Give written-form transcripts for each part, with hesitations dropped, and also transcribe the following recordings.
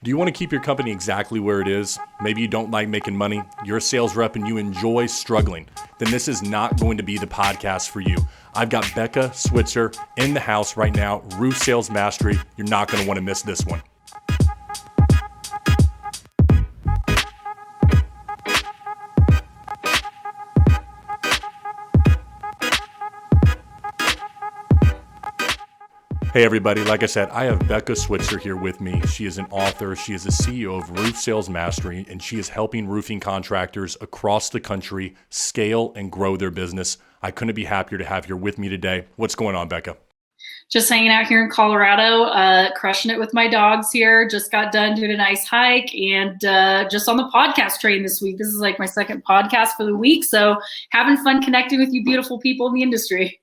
Do you want to keep your company exactly where it is? Maybe you don't like making money, you're a sales rep and you enjoy struggling. Then this is not going to be the podcast for you. I've got Becca Switzer in the house right now, Roof Sales Mastery. You're not going to want to miss this one. Hey everybody, like I said, I have Becca Switzer here with me. She is an author, she is the CEO of Roof Sales Mastery, and she is helping roofing contractors across the country scale and grow their business. I couldn't be happier to have her with me today. What's going on, Becca? Just hanging out here in Colorado, crushing it with my dogs here. Just got done doing a nice hike and just on the podcast train this week. This is like my second podcast for the week. So having fun connecting with you beautiful people in the industry.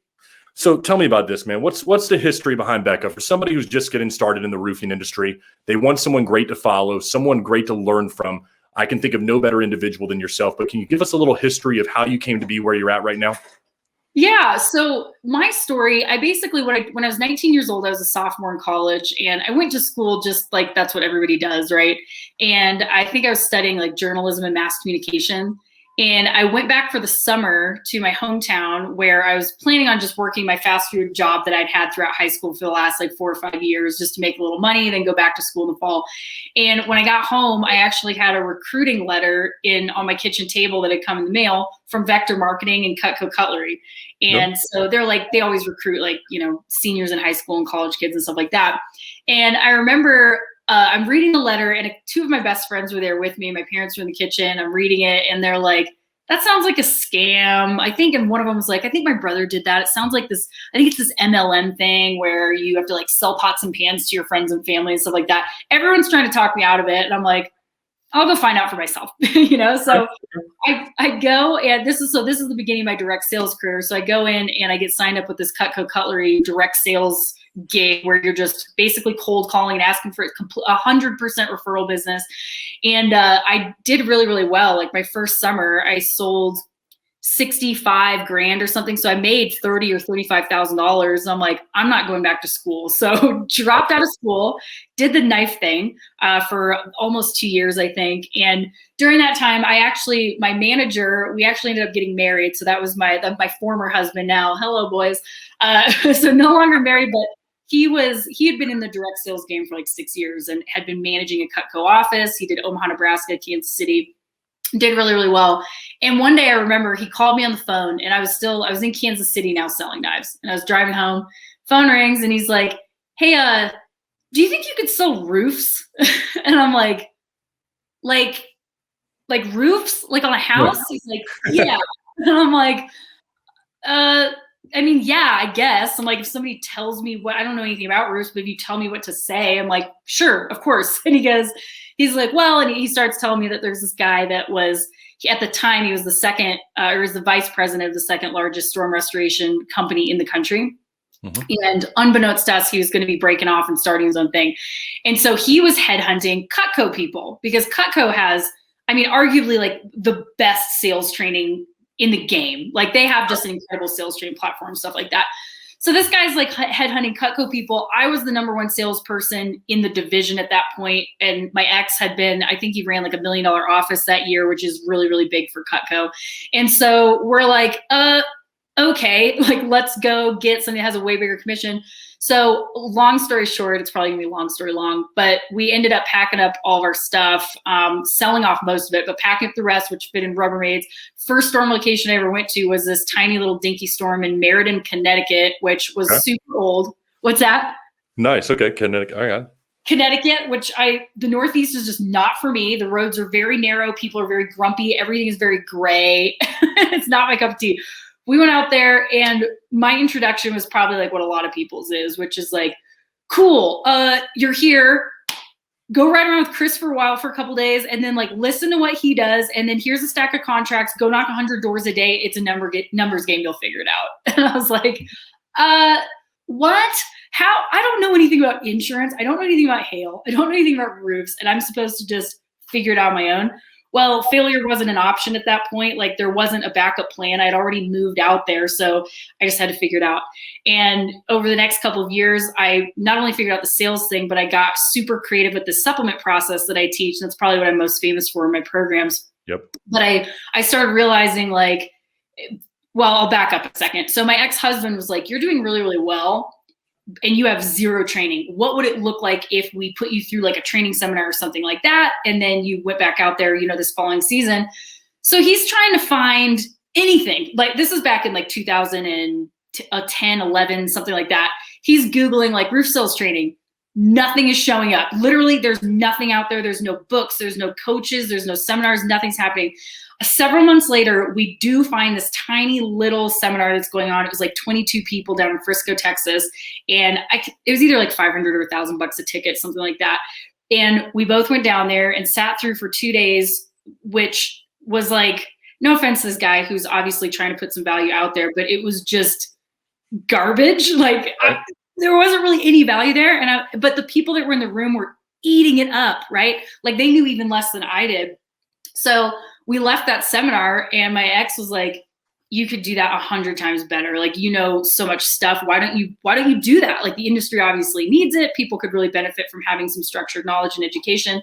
So tell me about this, man. What's the history behind Becca? For somebody who's just getting started in the roofing industry, they want someone great to follow, someone great to learn from. I can think of no better individual than yourself, but can you give us a little history of how you came to be where you're at right now? Yeah, so my story, I basically, when I was 19 years old, I was a sophomore in college and I went to school just like that's what everybody does, right? And I think I was studying like journalism and mass communication. And I went back for the summer to my hometown where I was planning on just working my fast food job that I'd had throughout high school for the last like 4 or 5 years just to make a little money, then go back to school in the fall. And when I got home, I actually had a recruiting letter on my kitchen table that had come in the mail from Vector Marketing and Cutco Cutlery. And so they're like, they always recruit like, seniors in high school and college kids and stuff like that. And I remember I'm reading the letter and two of my best friends were there with me. My parents were in the kitchen. I'm reading it and they're like, that sounds like a scam. I think, and one of them was like, I think my brother did that. It sounds like this, I think it's this MLM thing where you have to like sell pots and pans to your friends and family and stuff like that. Everyone's trying to talk me out of it. And I'm like, I'll go find out for myself, So I go, and this is the beginning of my direct sales career. So I go in and I get signed up with this Cutco Cutlery direct sales gig where you're just basically cold calling and asking for 100% referral business. And I did really, really well. Like my first summer, I sold 65 grand or something. So I made $30,000 or $35,000. I'm like, I'm not going back to school. So dropped out of school, did the knife thing for almost 2 years, I think. And during that time, my manager, we actually ended up getting married. So that was my former husband now. Hello, boys. So no longer married, but he had been in the direct sales game for like 6 years and had been managing a Cutco office. He did Omaha, Nebraska, Kansas City. Did really, really well. And one day I remember he called me on the phone and I was in Kansas City now selling knives. And I was driving home, phone rings and he's like, hey, do you think you could sell roofs? And I'm like roofs, like on a house? He's like, yeah. And I'm like, I mean, yeah, I guess. I'm like, if somebody tells me I don't know anything about roofs, but if you tell me what to say, I'm like, sure, of course. And he's like, well, and he starts telling me that there's this guy that was, at the time, he was the vice president of the second largest storm restoration company in the country. Mm-hmm. And unbeknownst to us, he was going to be breaking off and starting his own thing. And so he was headhunting Cutco people because Cutco has, arguably like the best sales training in the game. Like they have just an incredible sales training platform, stuff like that. So this guy's like headhunting Cutco people. I was the number one salesperson in the division at that point. And my ex I think he ran like $1 million office that year, which is really, really big for Cutco. And so we're like, okay, like let's go get something that has a way bigger commission. So long story short, it's probably gonna be long story long, but we ended up packing up all of our stuff, selling off most of it, but packing up the rest, which fit in Rubbermaids. First storm location I ever went to was this tiny little dinky storm in Meriden, Connecticut, which was super old. What's that? Nice. Okay. Connecticut. All right. Connecticut, the Northeast is just not for me. The roads are very narrow. People are very grumpy. Everything is very gray. It's not my cup of tea. We went out there and my introduction was probably like what a lot of people's is, which is like, cool, you're here, go ride around with Chris for a while for a couple days and then like listen to what he does. And then here's a stack of contracts, go knock 100 doors a day. It's a numbers game. You'll figure it out. And I was like, what? How? I don't know anything about insurance. I don't know anything about hail. I don't know anything about roofs. And I'm supposed to just figure it out on my own. Well, failure wasn't an option at that point. Like there wasn't a backup plan. I'd already moved out there. So I just had to figure it out. And over the next couple of years, I not only figured out the sales thing, but I got super creative with the supplement process that I teach. That's probably what I'm most famous for in my programs. Yep. But I started realizing like, well, I'll back up a second. So my ex-husband was like, you're doing really, really well and you have zero training. What would it look like if we put you through like a training seminar or something like that? And then you went back out there, you know, this following season. So he's trying to find anything. Like this is back in like 2010, 11, something like that. He's Googling like roof sales training. Nothing is showing up. Literally, there's nothing out there. There's no books. There's no coaches. There's no seminars. Nothing's happening. Several months later, we do find this tiny little seminar that's going on. It was like 22 people down in Frisco, Texas. And it was either like 500 or $1,000 a ticket, something like that. And we both went down there and sat through for 2 days, which was like, no offense to this guy who's obviously trying to put some value out there, but it was just garbage. Like there wasn't really any value there. But the people that were in the room were eating it up, right? Like they knew even less than I did. So we left that seminar and my ex was like, you could do that 100 times better. Like, you know, so much stuff. Why don't you do that? Like the industry obviously needs it. People could really benefit from having some structured knowledge and education.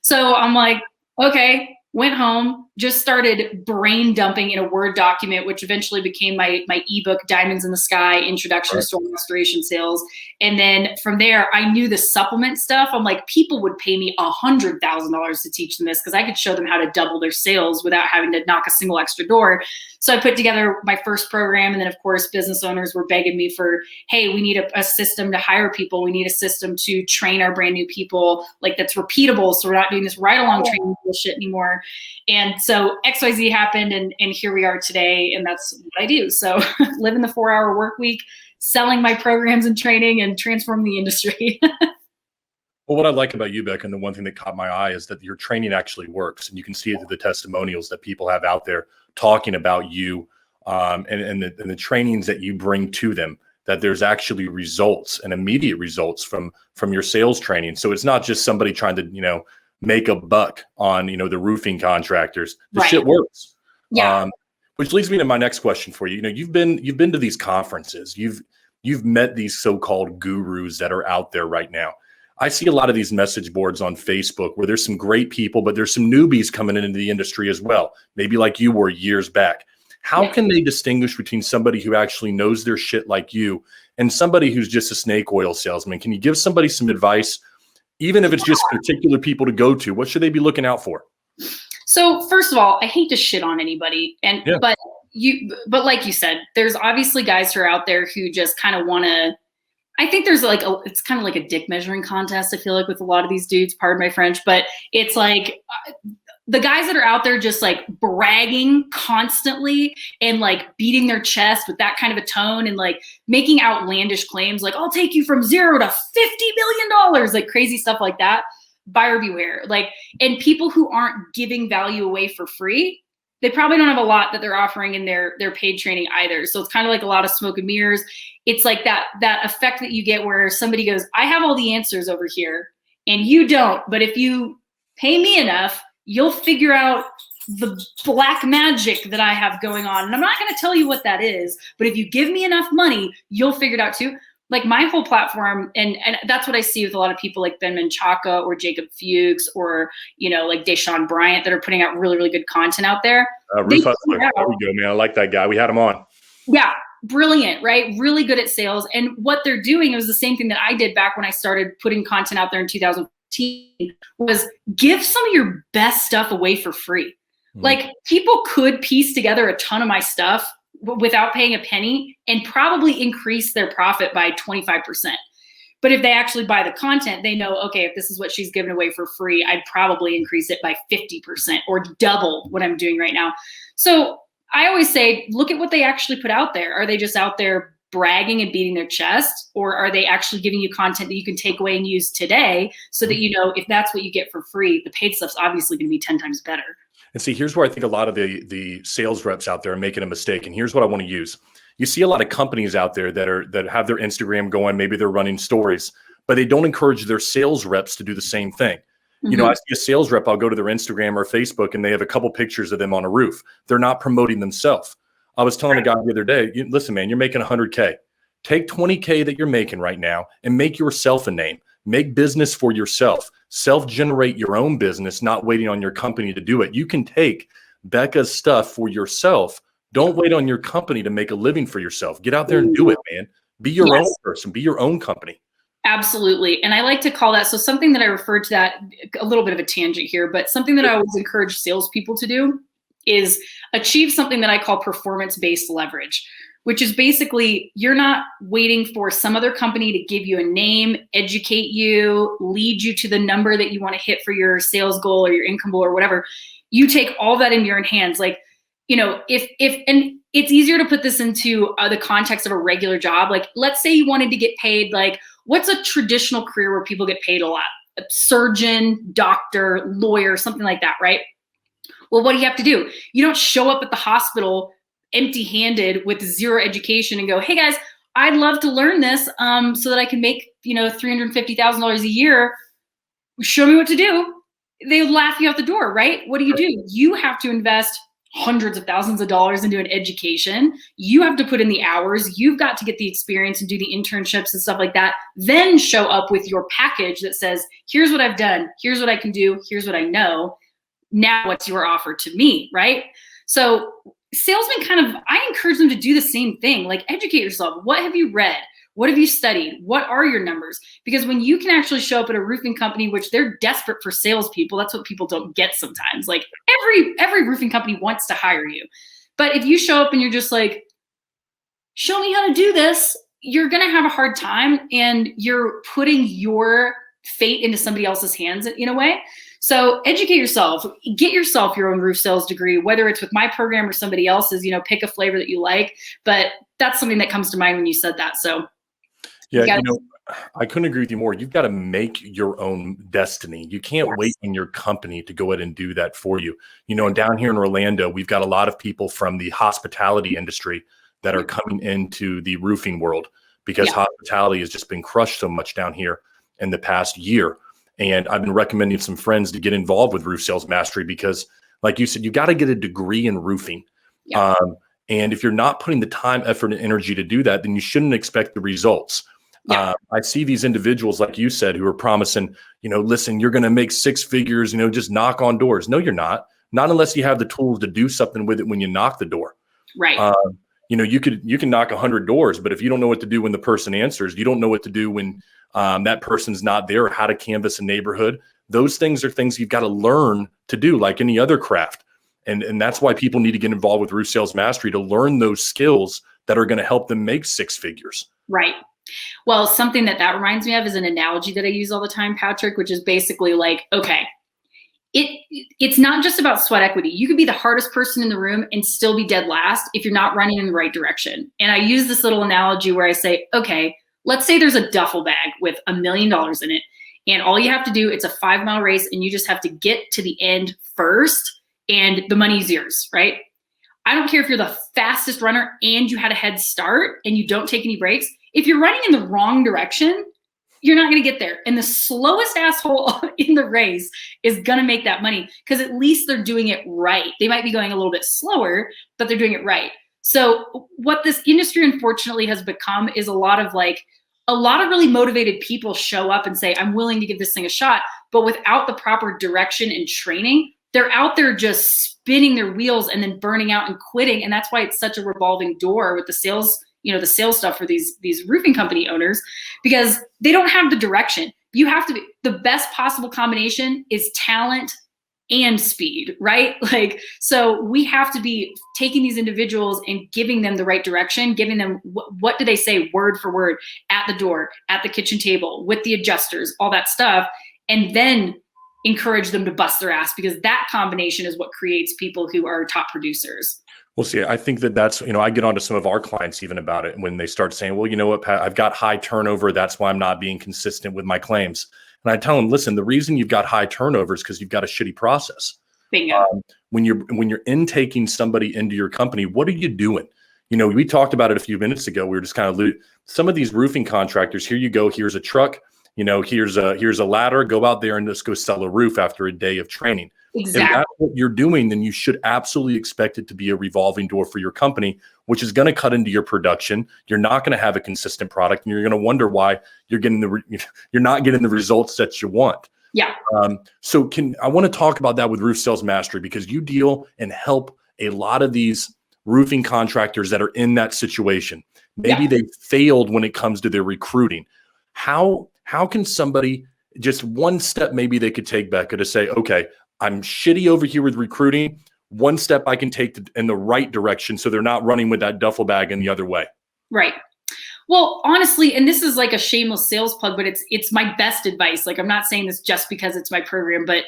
So I'm like, okay, went home, just started brain dumping in a Word document, which eventually became my ebook, Diamonds in the Sky, Introduction to Storm Restoration Sales. And then from there, I knew the supplement stuff. I'm like, people would pay me $100,000 to teach them this because I could show them how to double their sales without having to knock a single extra door. So I put together my first program. And then, of course, business owners were begging me for, hey, we need a system to hire people. We need a system to train our brand new people, like that's repeatable. So we're not doing this ride-along training bullshit anymore. And so XYZ happened and here we are today. And that's what I do. So living the 4-hour work week, selling my programs and training and transforming the industry. Well, what I like about you, Beck, and the one thing that caught my eye is that your training actually works. And you can see it through the testimonials that people have out there talking about you and the trainings that you bring to them, that there's actually results and immediate results from your sales training. So it's not just somebody trying to, you know, make a buck on, you know, the roofing contractors. The Right. shit works. Yeah. Which leads me to my next question for you. You know, you've been to these conferences. You've met these so-called gurus that are out there right now. I see a lot of these message boards on Facebook where there's some great people, but there's some newbies coming into the industry as well, maybe like you were years back. How can they distinguish between somebody who actually knows their shit like you and somebody who's just a snake oil salesman? Can you give somebody some advice, even if it's just particular people to go to? What should they be looking out for? So first of all, I hate to shit on anybody, but like you said, there's obviously guys who are out there who just kind of want to. I think there's like it's kind of like a dick measuring contest. I feel like with a lot of these dudes, pardon my French, but it's like the guys that are out there just like bragging constantly and like beating their chest with that kind of a tone and like making outlandish claims like I'll take you from $0 to $50 million, like crazy stuff like that. Buyer beware. Like, and people who aren't giving value away for free, they probably don't have a lot that they're offering in their paid training either. So it's kind of like a lot of smoke and mirrors. It's like that effect that you get where somebody goes, I have all the answers over here and you don't, but if you pay me enough, you'll figure out the black magic that I have going on. And I'm not going to tell you what that is, but if you give me enough money, you'll figure it out too. Like my whole platform, and that's what I see with a lot of people like Ben Menchaca or Jacob Fuchs or, you know, like Deshaun Bryant that are putting out really, really good content out there. Roof Hustler. There we go, man. I like that guy. We had him on. Yeah. Brilliant, right? Really good at sales. And what they're doing, it was the same thing that I did back when I started putting content out there in 2015, was give some of your best stuff away for free. Like people could piece together a ton of my stuff without paying a penny and probably increase their profit by 25%. But if they actually buy the content, they know, okay, if this is what she's giving away for free, I'd probably increase it by 50% or double what I'm doing right now. So I always say, look at what they actually put out there. Are they just out there bragging and beating their chest? Or are they actually giving you content that you can take away and use today so that, you know, if that's what you get for free, the paid stuff's obviously going to be 10 times better. And see, here's where I think a lot of the sales reps out there are making a mistake. And here's what I want to use. You see a lot of companies out there that have their Instagram going, maybe they're running stories, but they don't encourage their sales reps to do the same thing. You know, I see a sales rep, I'll go to their Instagram or Facebook and they have a couple pictures of them on a roof. They're not promoting themselves. I was telling a guy the other day, listen, man, you're making 100K. Take 20K that you're making right now and make yourself a name. Make business for yourself. Self-generate your own business, not waiting on your company to do it. You can take Becca's stuff for yourself. Don't wait on your company to make a living for yourself. Get out there and do it, man. Be your own person. Be your own company. Absolutely. And I like to call that, so something that I refer to that, a little bit of a tangent here, but something that I always encourage salespeople to do is achieve something that I call performance-based leverage, which is basically you're not waiting for some other company to give you a name, educate you, lead you to the number that you want to hit for your sales goal or your income goal or whatever. You take all that into your own hands. Like, you know, and it's easier to put this into the context of a regular job. Like, let's say you wanted to get paid, like, what's a traditional career where people get paid a lot? A surgeon, doctor, lawyer, something like that, right? Well, what do you have to do? You don't show up at the hospital empty-handed with zero education and go, hey guys, I'd love to learn this so that I can make, you know, $350,000 a year. Show me what to do. They would laugh you out the door, right? What do? You have to invest hundreds of thousands of dollars into an education. You have to put in the hours. You've got to get the experience and do the internships and stuff like that. Then show up with your package that says, here's what I've done. Here's what I can do. Here's what I know. Now what's your offer to me, right? So salesmen I encourage them to do the same thing. Like, educate yourself. What have you read? What have you studied? What are your numbers? Because when you can actually show up at a roofing company, which they're desperate for salespeople, that's what people don't get sometimes. Like, every roofing company wants to hire you. But if you show up and you're just like, show me how to do this, you're going to have a hard time, and you're putting your fate into somebody else's hands in a way. So educate yourself, get yourself your own roof sales degree, whether it's with my program or somebody else's, you know, pick a flavor that you like. But that's something that comes to mind when you said that. So yeah, you know, I couldn't agree with you more. You've got to make your own destiny. You can't wait on your company to go ahead and do that for you. You know, and down here in Orlando, we've got a lot of people from the hospitality industry that are coming into the roofing world because hospitality has just been crushed so much down here in the past year. And I've been recommending some friends to get involved with Roof Sales Mastery because, like you said, you got to get a degree in roofing. And if you're not putting the time, effort, and energy to do that, then you shouldn't expect the results. I see these individuals, like you said, who are promising, you know, listen, you're going to make six figures, you know, just knock on doors. No, you're not. Not unless you have the tools to do something with it when you knock the door. Right. You know, you can knock 100 doors, but if you don't know what to do when the person answers, you don't know what to do when that person's not there, or how to canvas a neighborhood. Those things are things you've got to learn to do, like any other craft. And that's why people need to get involved with Roof Sales Mastery, to learn those skills that are going to help them make six figures. Right. Well, something that reminds me of is an analogy that I use all the time, Patrick, which is basically like, okay, it's not just about sweat equity. You could be the hardest person in the room and still be dead last if you're not running in the right direction. And I use this little analogy where I say, okay, let's say there's a duffel bag with $1 million in it. And all you have to do, it's a 5-mile race, and you just have to get to the end first, and the money's yours, right? I don't care if you're the fastest runner and you had a head start and you don't take any breaks. If you're running in the wrong direction, you're not going to get there. And the slowest asshole in the race is going to make that money, because at least they're doing it right. They might be going a little bit slower, but they're doing it right. So what this industry unfortunately has become is a lot of really motivated people show up and say, I'm willing to give this thing a shot, but without the proper direction and training, they're out there just spinning their wheels and then burning out and quitting. And that's why it's such a revolving door with the sales, the sales stuff for these roofing company owners, because they don't have the direction. You have to be, the best possible combination is talent and speed, right? So we have to be taking these individuals and giving them the right direction, giving them what do they say word for word at the door, at the kitchen table, with the adjusters, all that stuff, and then encourage them to bust their ass, because that combination is what creates people who are top producers. Well, see, I think that's, I get onto some of our clients even about it when they start saying, well, you know what, Pat, I've got high turnover. That's why I'm not being consistent with my claims. And I tell them, listen, the reason you've got high turnover is because you've got a shitty process. Bingo. When you're intaking somebody into your company, what are you doing? We talked about it a few minutes ago. We were just kind of some of these roofing contractors, here you go, here's a truck. here's a ladder, go out there and just go sell a roof after a day of training. If Exactly. that's what you're doing, then you should absolutely expect it to be a revolving door for your company, which is going to cut into your production. You're not going to have a consistent product, and you're going to wonder why you're not getting the results that you want. Yeah. So I want to talk about that with Roof Sales Mastery, because you deal and help a lot of these roofing contractors that are in that situation. Maybe they failed when it comes to their recruiting. How can somebody, just one step maybe they could take, Becca, to say, okay, I'm shitty over here with recruiting. One step I can take in the right direction so they're not running with that duffel bag in the other way. Right. Well, honestly, and this is like a shameless sales plug, but it's my best advice. Like, I'm not saying this just because it's my program, but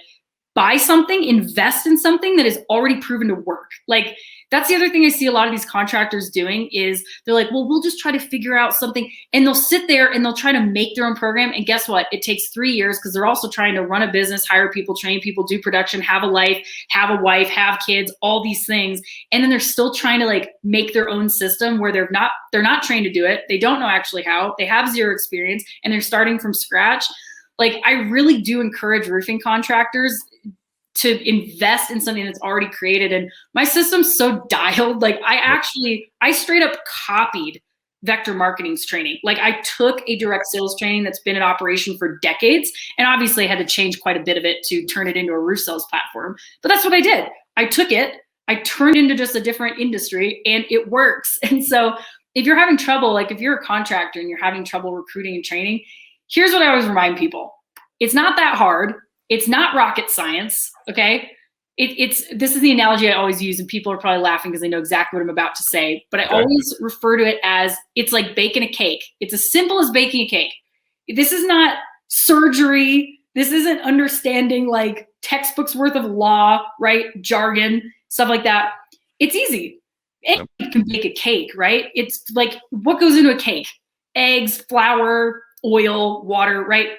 buy something, invest in something that is already proven to work. Like, that's the other thing I see a lot of these contractors doing is they're like, well, we'll just try to figure out something. And they'll sit there and they'll try to make their own program. And guess what? It takes 3 years, because they're also trying to run a business, hire people, train people, do production, have a life, have a wife, have kids, all these things. And then they're still trying to like make their own system where they're not trained to do it. They don't know actually how. They have zero experience and they're starting from scratch. Like, I really do encourage roofing contractors to invest in something that's already created. And my system's so dialed. Like, I straight up copied Vector Marketing's training. Like, I took a direct sales training that's been in operation for decades. And obviously I had to change quite a bit of it to turn it into a roof sales platform. But that's what I did. I took it, I turned it into just a different industry, and it works. And so if you're having trouble, like if you're a contractor and you're having trouble recruiting and training, here's what I always remind people. It's not that hard. It's not rocket science, okay? This is the analogy I always use, and people are probably laughing because they know exactly what I'm about to say, but I always refer to it as it's like baking a cake. It's as simple as baking a cake. This is not surgery. This isn't understanding like textbooks worth of law, right? Jargon, stuff like that. It's easy. Anyone can bake a cake, right? It's like, what goes into a cake? Eggs, flour, oil, water, right?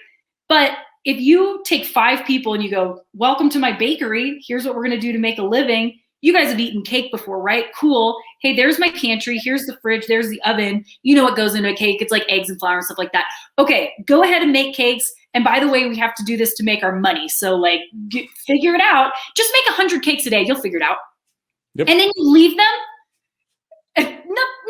But if you take 5 people and you go, welcome to my bakery, here's what we're going to do to make a living. You guys have eaten cake before, right? Cool. Hey, there's my pantry. Here's the fridge. There's the oven. You know what goes into a cake. It's like eggs and flour and stuff like that. Okay, go ahead and make cakes. And by the way, we have to do this to make our money. So like, figure it out. Just make 100 cakes a day. You'll figure it out. Yep. And then you leave them.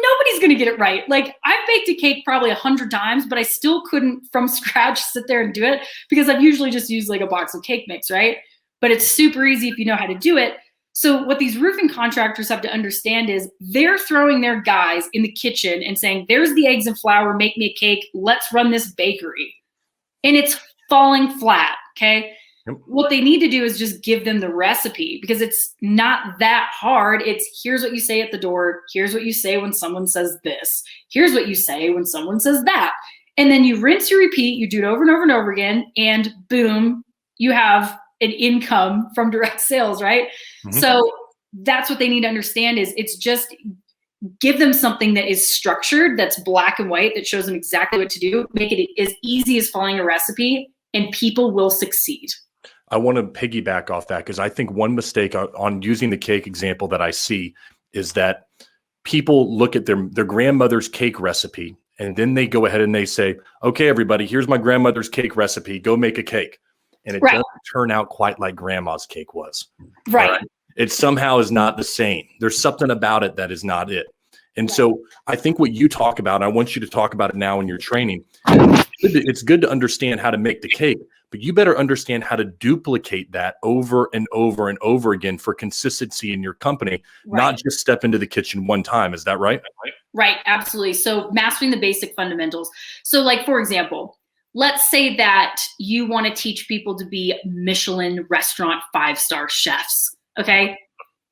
Nobody's going to get it right. Like, I've baked a cake probably 100 times, but I still couldn't from scratch sit there and do it, because I've usually just used like a box of cake mix, right? But it's super easy if you know how to do it. So what these roofing contractors have to understand is they're throwing their guys in the kitchen and saying, there's the eggs and flour, make me a cake. Let's run this bakery. And it's falling flat, okay? What they need to do is just give them the recipe, because it's not that hard. It's here's what you say at the door. Here's what you say when someone says this. Here's what you say when someone says that. And then you rinse, you repeat, you do it over and over and over again, and boom, you have an income from direct sales, right? Mm-hmm. So that's what they need to understand is it's just give them something that is structured, that's black and white, that shows them exactly what to do, make it as easy as following a recipe, and people will succeed. I want to piggyback off that, because I think one mistake on using the cake example that I see is that people look at their grandmother's cake recipe, and then they go ahead and they say, okay, everybody, here's my grandmother's cake recipe. Go make a cake. And it doesn't turn out quite like grandma's cake was. Right. It somehow is not the same. There's something about it that is not it. And so I think what you talk about, and I want you to talk about it now in your training, it's good to understand how to make the cake, but you better understand how to duplicate that over and over and over again for consistency in your company, not just step into the kitchen one time. Is that right? Right, absolutely. So mastering the basic fundamentals. So like, for example, let's say that you want to teach people to be Michelin restaurant 5-star chefs, okay?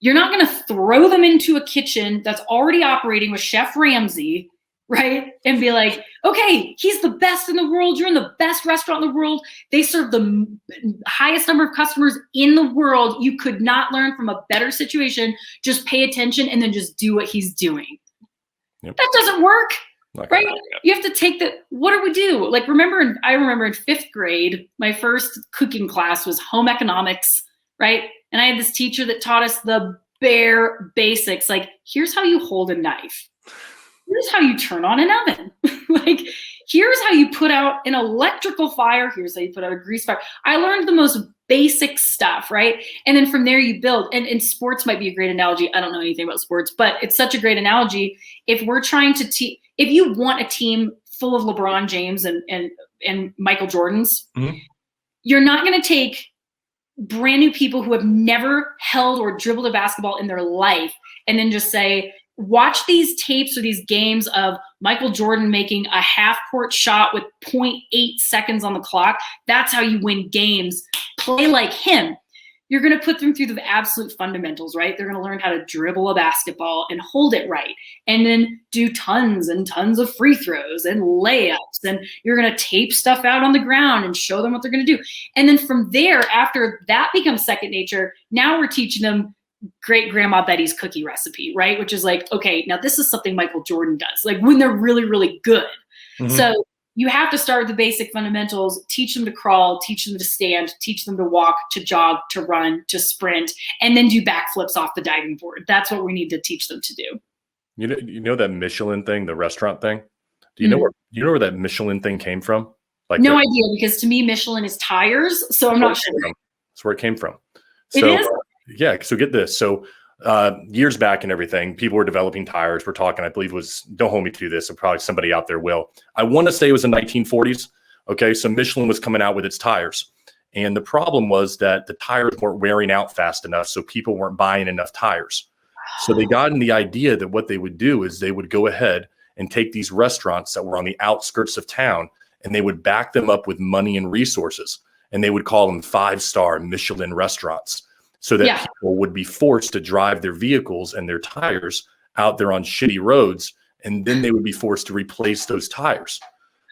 You're not going to throw them into a kitchen that's already operating with Chef Ramsay, right? And be like, okay, he's the best in the world. You're in the best restaurant in the world. They serve the highest number of customers in the world. You could not learn from a better situation. Just pay attention and then just do what he's doing. Yep. That doesn't work, right? You have to take what do we do? Like, I remember in 5th grade, my first cooking class was home economics, right? And I had this teacher that taught us the bare basics. Like, here's how you hold a knife. Here's how you turn on an oven. Like, Here's how you put out an electrical fire. Here's how you put out a grease fire. I learned the most basic stuff, right? And then from there you build. And sports might be a great analogy. I don't know anything about sports, but it's such a great analogy. If we're trying to if you want a team full of LeBron James and Michael Jordans, you're not going to take brand new people who have never held or dribbled a basketball in their life and then just say, watch these tapes or these games of Michael Jordan making a half-court shot with 0.8 seconds on the clock. That's how you win games. Play like him. You're going to put them through the absolute fundamentals, right? They're going to learn how to dribble a basketball and hold it right, and then do tons and tons of free throws and layups. And you're going to tape stuff out on the ground and show them what they're going to do. And then from there, after that becomes second nature, now we're teaching them great grandma Betty's cookie recipe, right? Which is like, okay, now this is something Michael Jordan does, like when they're really, really good. So you have to start with the basic fundamentals, teach them to crawl, teach them to stand, teach them to walk, to jog, to run, to sprint, and then do backflips off the diving board. That's what we need to teach them to do. You know that Michelin thing, the restaurant thing? Do you know where that Michelin thing came from? Like no idea, because to me, Michelin is tires. So I'm not sure. That's where it came from. It is? Yeah. So get this. So years back and everything, people were developing tires. We're talking, I believe don't hold me to this. And probably somebody out there will. I want to say it was the 1940s. Okay. So Michelin was coming out with its tires. And the problem was that the tires weren't wearing out fast enough. So people weren't buying enough tires. So they got in the idea that what they would do is they would go ahead and take these restaurants that were on the outskirts of town, and they would back them up with money and resources. And they would call them 5-star Michelin restaurants, so that people would be forced to drive their vehicles and their tires out there on shitty roads. And then they would be forced to replace those tires.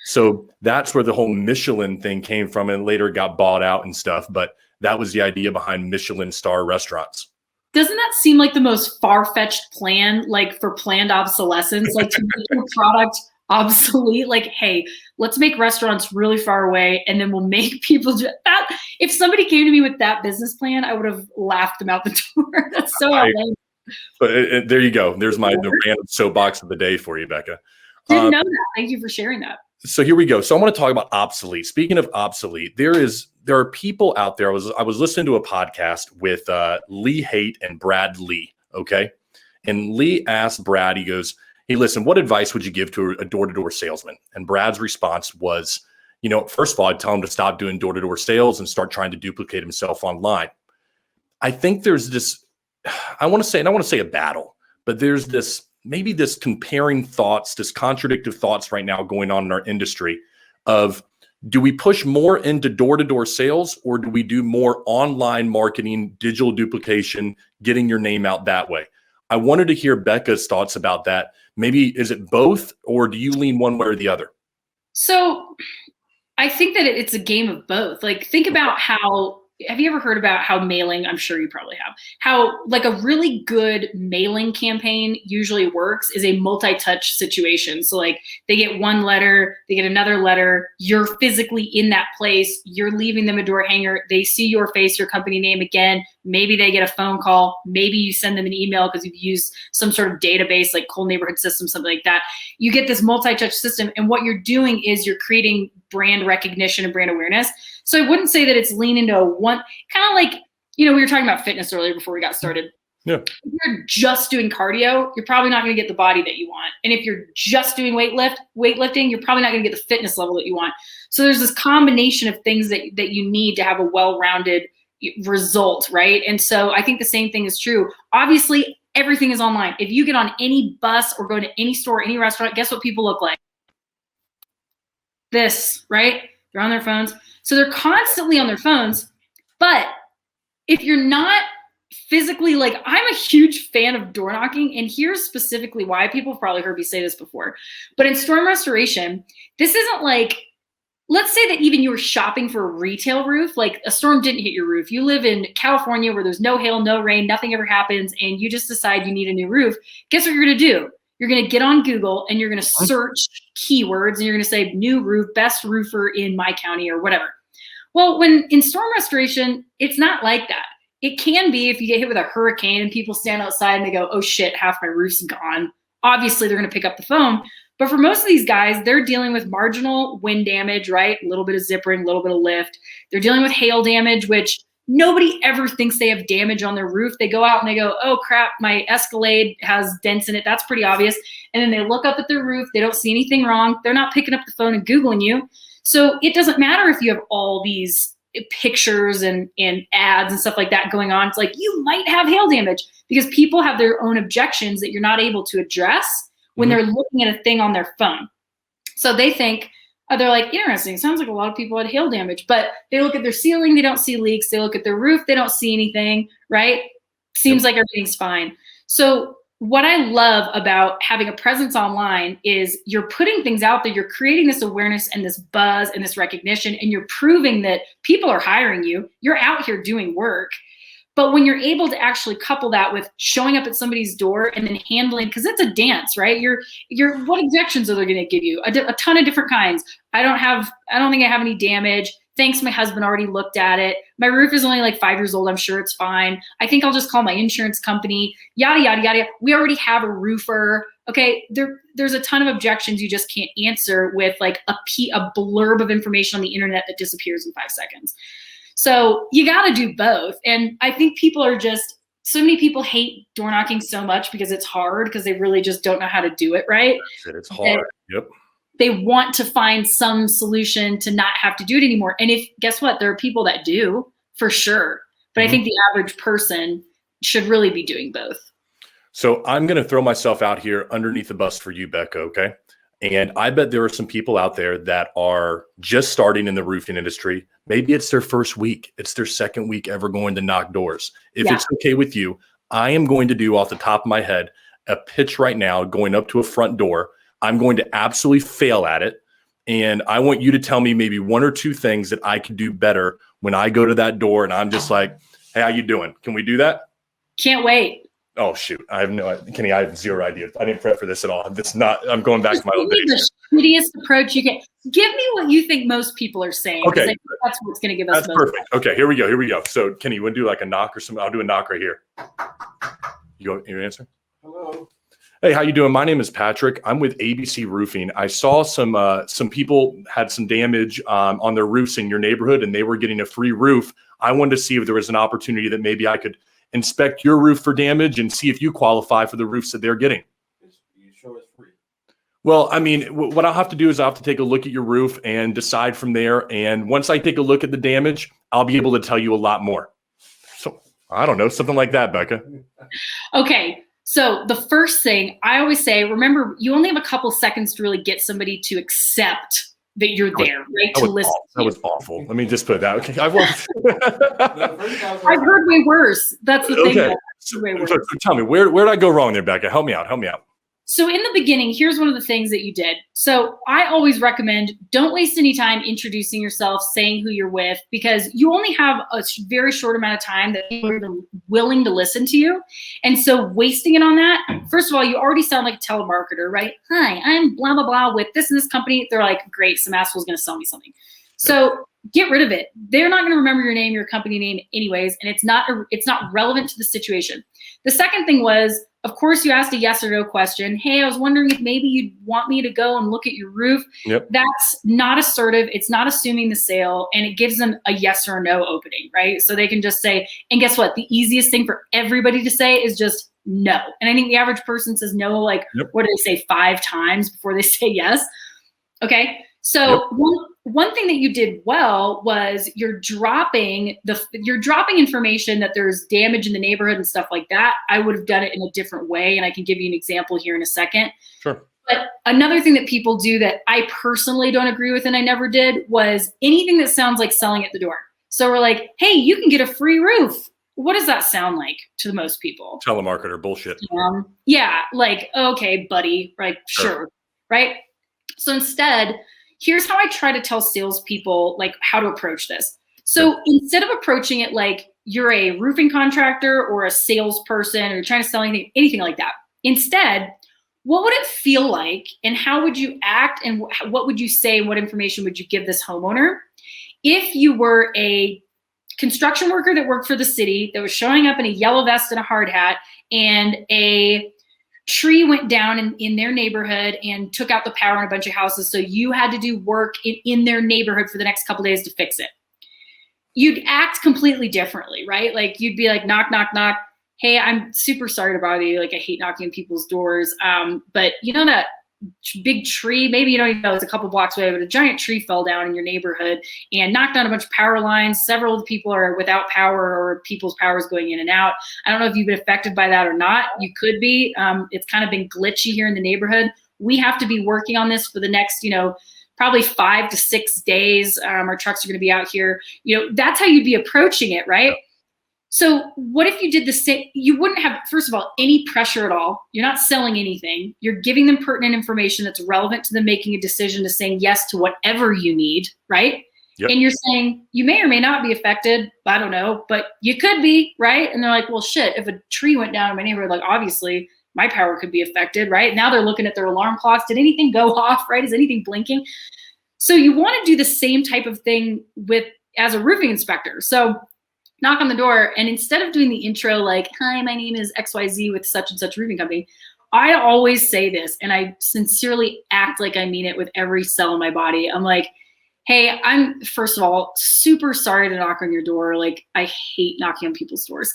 So that's where the whole Michelin thing came from, and later it got bought out and stuff. But that was the idea behind Michelin star restaurants. Doesn't that seem like the most far-fetched plan, like for planned obsolescence, like to make your product obsolete? Like, hey, let's make restaurants really far away, and then we'll make people do that. If somebody came to me with that business plan, I would have laughed them out the door. That's so outlandish. But there you go. There's the random soapbox of the day for you, Becca. Didn't know that. Thank you for sharing that. So here we go. So I want to talk about obsolete. Speaking of obsolete, there are people out there. I was listening to a podcast with Lee Haight and Brad Lee. Okay. And Lee asked Brad, he goes, hey, listen, what advice would you give to a door-to-door salesman? And Brad's response was, first of all, I'd tell him to stop doing door-to-door sales and start trying to duplicate himself online. I think there's this, I want to say a battle, but there's maybe this comparing thoughts, this contradictive thoughts right now going on in our industry of, do we push more into door-to-door sales, or do we do more online marketing, digital duplication, getting your name out that way? I wanted to hear Becca's thoughts about that. Maybe is it both, or do you lean one way or the other? So I think that it's a game of both. Like, think about have you ever heard about how mailing, I'm sure you probably have, how like a really good mailing campaign usually works is a multi-touch situation. So like they get one letter, they get another letter, you're physically in that place, you're leaving them a door hanger, they see your face, your company name again, maybe they get a phone call, maybe you send them an email because you've used some sort of database like Cold Neighborhood System, something like that. You get this multi-touch system, and what you're doing is you're creating brand recognition and brand awareness. So I wouldn't say that it's lean into one, kind of like, we were talking about fitness earlier before we got started. Yeah. If you're just doing cardio, you're probably not going to get the body that you want. And if you're just doing weightlifting, you're probably not going to get the fitness level that you want. So there's this combination of things that you need to have a well-rounded result, right? And so I think the same thing is true. Obviously, everything is online. If you get on any bus or go to any store, any restaurant, guess what people look like? This, right? They're on their phones. So they're constantly on their phones. But if you're not physically, like, I'm a huge fan of door knocking, and here's specifically why. People have probably heard me say this before, but in storm restoration, this isn't like, let's say that even you were shopping for a retail roof, like a storm didn't hit your roof. You live in California where there's no hail, no rain, nothing ever happens, and you just decide you need a new roof. Guess what you're going to do? You're going to get on Google and you're going to search keywords, and you're going to say new roof, best roofer in my county or whatever. Well, when in storm restoration, it's not like that. It can be if you get hit with a hurricane and people stand outside and they go, oh shit, half my roof's gone. Obviously, they're going to pick up the phone. But for most of these guys, they're dealing with marginal wind damage, right? A little bit of zippering, a little bit of lift. They're dealing with hail damage, which nobody ever thinks they have damage on their roof. They go out and they go, oh crap, my Escalade has dents in it. That's pretty obvious. And then they look up at their roof. They don't see anything wrong. They're not picking up the phone and Googling you. So it doesn't matter if you have all these pictures and ads and stuff like that going on. It's like, you might have hail damage because people have their own objections that you're not able to address when they're looking at a thing on their phone. So they think, they're like, interesting, sounds like a lot of people had hail damage, but they look at their ceiling, they don't see leaks. They look at their roof, they don't see anything, right? Seems like everything's fine. So what I love about having a presence online is you're putting things out there, you're creating this awareness and this buzz and this recognition, and you're proving that people are hiring you. You're out here doing work. But when you're able to actually couple that with showing up at somebody's door and then handling, because it's a dance, right? What objections are they going to give you? A ton of different kinds. I don't think I have any damage. Thanks, my husband already looked at it. My roof is only like 5 years old. I'm sure it's fine. I think I'll just call my insurance company. Yada yada yada. We already have a roofer. Okay, there's a ton of objections you just can't answer with like a blurb of information on the internet that disappears in 5 seconds. So you got to do both. And I think so many people hate door knocking so much because it's hard, because they really just don't know how to do it right. It's hard. Yep. They want to find some solution to not have to do it anymore. And guess what? There are people that do, for sure. But I think the average person should really be doing both. So I'm going to throw myself out here underneath the bus for you, Becca. Okay. And I bet there are some people out there that are just starting in the roofing industry. Maybe it's their first week. It's their second week ever going to knock doors. If it's okay with you, I am going to do off the top of my head a pitch right now going up to a front door. I'm going to absolutely fail at it. And I want you to tell me maybe 1 or 2 things that I could do better when I go to that door and I'm just like, hey, how you doing? Can we do that? Can't wait. Oh, shoot. I have no idea. Kenny, I have zero idea. I didn't prep for this at all. I'm going back to my old days. The shittiest approach you can. Give me what you think most people are saying. Okay. That's what's going to give us. That's perfect. Okay, here we go. So, Kenny, you want to do like a knock or something? I'll do a knock right here. You answer? Hello. Hey, how you doing? My name is Patrick. I'm with ABC Roofing. I saw some people had some damage on their roofs in your neighborhood, and they were getting a free roof. I wanted to see if there was an opportunity that maybe I could inspect your roof for damage and see if you qualify for the roofs that they're getting. You sure it's free? Well, I mean, what I'll have to do is I'll have to take a look at your roof and decide from there. And once I take a look at the damage, I'll be able to tell you a lot more. So I don't know, something like that, Becca. Okay. So the first thing I always say, remember, you only have a couple seconds to really get somebody to accept that you're there, right? To listen. That was awful. Let me just put that. Okay, I've heard way worse. That's the thing. Okay. So tell me, where did I go wrong there, Becca? Help me out. So in the beginning, here's one of the things that you did. So I always recommend don't waste any time introducing yourself, saying who you're with, because you only have a very short amount of time that people are willing to listen to you. And so wasting it on that, first of all, you already sound like a telemarketer, right? Hi, I'm blah, blah, blah with this and this company. They're like, great, some asshole's going to sell me something. So get rid of it. They're not going to remember your name, your company name anyways, and it's not relevant to the situation. The second thing was, of course, you asked a yes or no question. Hey, I was wondering if maybe you'd want me to go and look at your roof. Yep. That's not assertive. It's not assuming the sale, and it gives them a yes or no opening, right? So they can just say, and guess what? The easiest thing for everybody to say is just no. And I think the average person says no, like, what do they say, 5 times before they say yes? Okay. So one thing that you did well was you're dropping information that there's damage in the neighborhood and stuff like that. I would have done it in a different way, and I can give you an example here in a second. Sure. But another thing that people do that I personally don't agree with and I never did was anything that sounds like selling at the door. So we're like, hey, you can get a free roof. What does that sound like to most people? Telemarketer bullshit. Yeah, like, okay, buddy, right? Sure. Right? So instead, here's how I try to tell salespeople like how to approach this. So instead of approaching it like you're a roofing contractor or a salesperson or you're trying to sell anything like that, instead, what would it feel like and how would you act and what would you say and what information would you give this homeowner if you were a construction worker that worked for the city that was showing up in a yellow vest and a hard hat and a tree went down in their neighborhood and took out the power in a bunch of houses. So you had to do work in their neighborhood for the next couple days to fix it. You'd act completely differently, right? Like you'd be like, knock, knock, knock. Hey, I'm super sorry to bother you. Like I hate knocking on people's doors. But you know that big tree, maybe you don't even know it's a couple blocks away, but a giant tree fell down in your neighborhood and knocked down a bunch of power lines. Several of the people are without power or people's power is going in and out. I don't know if you've been affected by that or not. You could be. It's kind of been glitchy here in the neighborhood. We have to be working on this for the next, probably 5 to 6 days. Our trucks are going to be out here. That's how you'd be approaching it, right? So what if you did the same? You wouldn't have, first of all, any pressure at all. You're not selling anything. You're giving them pertinent information that's relevant to them making a decision to saying yes to whatever you need, right? Yep. And you're saying you may or may not be affected. I don't know, but you could be, right? And they're like, well, shit, if a tree went down in my neighborhood, like obviously my power could be affected, right? Now they're looking at their alarm clocks. Did anything go off, right? Is anything blinking? So you want to do the same type of thing as a roofing inspector. So knock on the door, and instead of doing the intro like, hi, my name is XYZ with such and such roofing company, I always say this, and I sincerely act like I mean it with every cell in my body. I'm like, hey, I'm, first of all, super sorry to knock on your door. Like, I hate knocking on people's doors.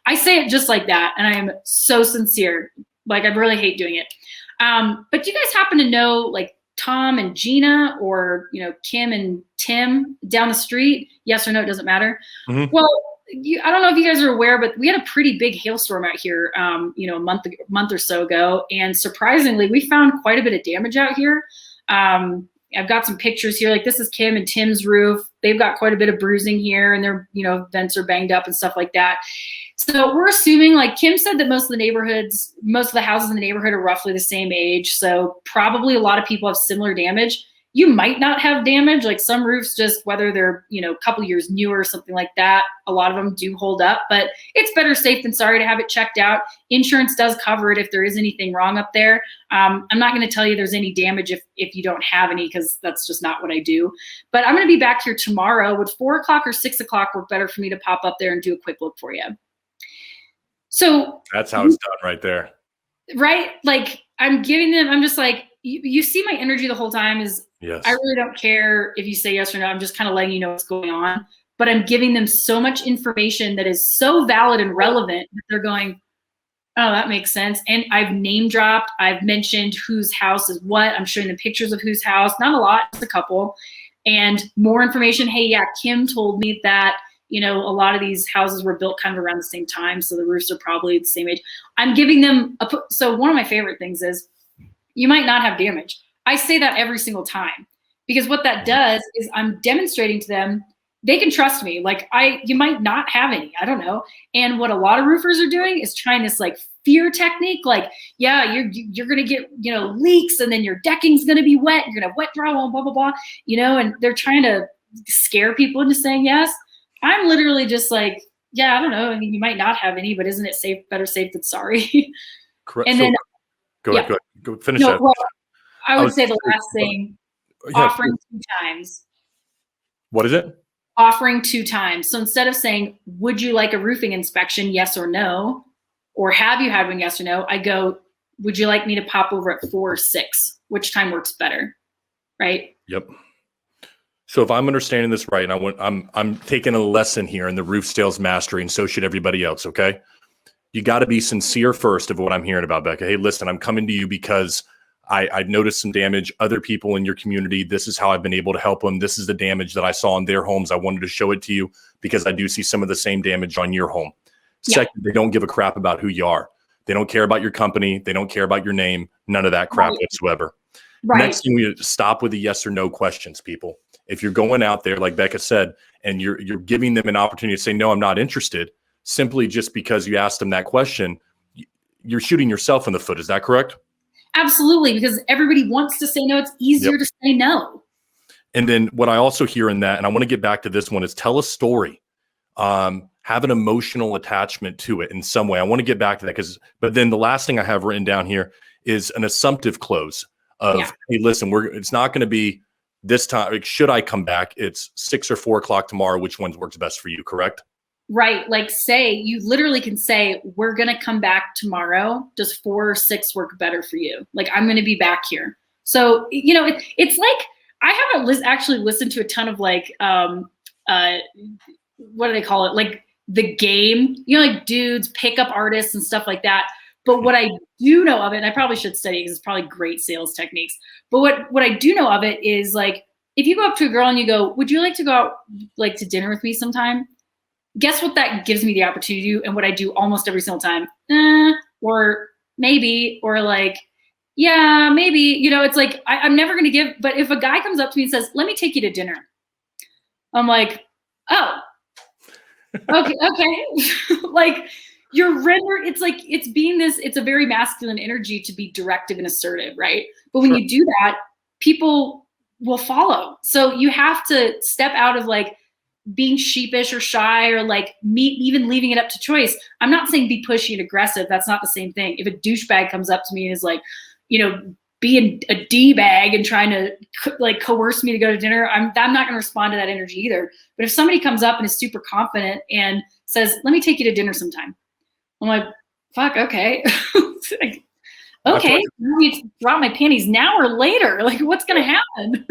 I say it just like that, and I am so sincere. Like, I really hate doing it. But do you guys happen to know, like, Tom and Gina, or Kim and Tim down the street? Yes or no, it doesn't matter. Mm-hmm. Well, I don't know if you guys are aware, but we had a pretty big hailstorm out here, a month or so ago, and surprisingly, we found quite a bit of damage out here. I've got some pictures here. Like, this is Kim and Tim's roof. They've got quite a bit of bruising here, and their vents are banged up and stuff like that. So we're assuming, like Kim said, that most of the houses in the neighborhood are roughly the same age. So probably a lot of people have similar damage. You might not have damage, like some roofs, just whether they're, a couple years newer or something like that, a lot of them do hold up, but it's better safe than sorry to have it checked out. Insurance does cover it if there is anything wrong up there. I'm not going to tell you there's any damage if you don't have any, because that's just not what I do. But I'm going to be back here tomorrow. Would 4 o'clock or 6 o'clock work better for me to pop up there and do a quick look for you? So that's how it's done right there. Right? Like, I'm just like, you see my energy the whole time is, yes. I really don't care if you say yes or no. I'm just kind of letting you know what's going on. But I'm giving them so much information that is so valid and relevant that they're going, oh, that makes sense. And I've name dropped. I've mentioned whose house is what. I'm showing them pictures of whose house. Not a lot, just a couple. And more information. Hey, yeah, Kim told me that, a lot of these houses were built kind of around the same time. So the roofs are probably the same age. I'm giving them so one of my favorite things is, you might not have damage. I say that every single time, because what that does is I'm demonstrating to them they can trust me. Like, you might not have any, I don't know. And what a lot of roofers are doing is trying this like fear technique. Like, yeah, you're going to get, leaks, and then your decking's going to be wet. You're going to have wet drywall, blah, blah, blah, and they're trying to scare people into saying yes. I'm literally just like, yeah, I don't know. I mean, you might not have any, but isn't it better safe than sorry? Correct. And then go ahead, go finish that. Well, I would say the last thing, offering 2 times. What is it? Offering 2 times. So instead of saying, would you like a roofing inspection, yes or no? Or have you had one, yes or no? I go, would you like me to pop over at 4 or 6? Which time works better? Right? Yep. So if I'm understanding this right, and I'm taking a lesson here in the roof sales mastery, and so should everybody else, okay? You got to be sincere first of what I'm hearing about, Becca. Hey, listen, I'm coming to you because I've noticed some damage. Other people in your community, this is how I've been able to help them. This is the damage that I saw in their homes. I wanted to show it to you because I do see some of the same damage on your home. Yeah. Second, they don't give a crap about who you are. They don't care about your company. They don't care about your name. None of that crap whatsoever. Right. Next thing, we stop with the yes or no questions, people. If you're going out there, like Becca said, and you're giving them an opportunity to say, no, I'm not interested, simply just because you asked them that question, you're shooting yourself in the foot. Is that correct? Absolutely, because everybody wants to say no. It's easier to say no. And then what I also hear in that, and I want to get back to this one, is tell a story. Have an emotional attachment to it in some way. I want to get back to that but then the last thing I have written down here is an assumptive close of, hey, listen, it's not going to be this time. Should I come back? It's 6 or 4 o'clock tomorrow. Which one works best for you? Correct? Right. Like say, you literally can say, we're going to come back tomorrow. Does 4 or 6 work better for you? Like, I'm going to be back here. So, it's like, I haven't actually listened to a ton of like, what do they call it? Like The Game, like dudes, pickup artists and stuff like that. But what I do know of it, and I probably should study because it's probably great sales techniques. But what I do know of it is like, if you go up to a girl and you go, would you like to go out like to dinner with me sometime? Guess what that gives me the opportunity to do, and what I do almost every single time? Or maybe, or like, yeah, maybe, it's like, I'm never going to give, but if a guy comes up to me and says, let me take you to dinner, I'm like, oh, okay. Like you're rendered, it's like, it's a very masculine energy to be directive and assertive, right? But when you do that, people will follow. So you have to step out of like being sheepish or shy or like even leaving it up to choice. I'm not saying be pushy and aggressive. That's not the same thing. If a douchebag comes up to me and is like, being a D-bag and trying to like coerce me to go to dinner, I'm not going to respond to that energy either. But if somebody comes up and is super confident and says, let me take you to dinner sometime, I'm like, fuck, okay. Like, okay, you drop my panties now or later? Like, what's going to happen?